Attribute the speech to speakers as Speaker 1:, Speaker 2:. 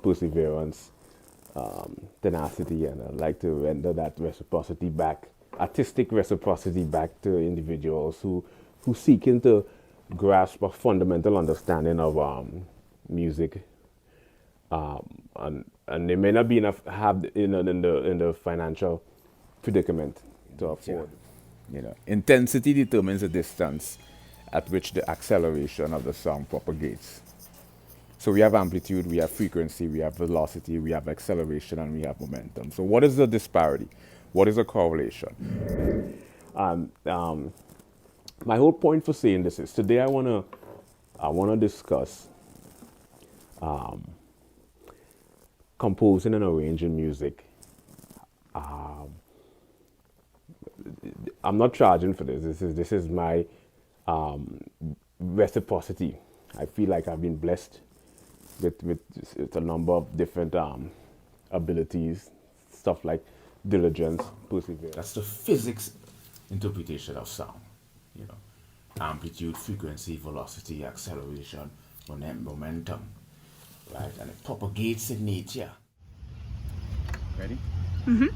Speaker 1: perseverance, tenacity, and I'd like to render that reciprocity back, artistic reciprocity back to individuals who seeking to grasp a fundamental understanding of music, and they may not be enough have in the financial predicament to afford.
Speaker 2: Intensity determines the distance at which the acceleration of the sound propagates. So we have amplitude, we have frequency, we have velocity, we have acceleration, and we have momentum. So what is the disparity? What is the correlation?
Speaker 1: My whole point for saying this is today I wanna discuss composing and arranging music. I'm not charging for this. This is my reciprocity. I feel like I've been blessed with a number of different abilities, stuff like diligence, perseverance.
Speaker 2: That's the physics interpretation of sound. Amplitude, frequency, velocity, acceleration, momentum, right? And it propagates in nature. Ready?
Speaker 3: Mm-hmm.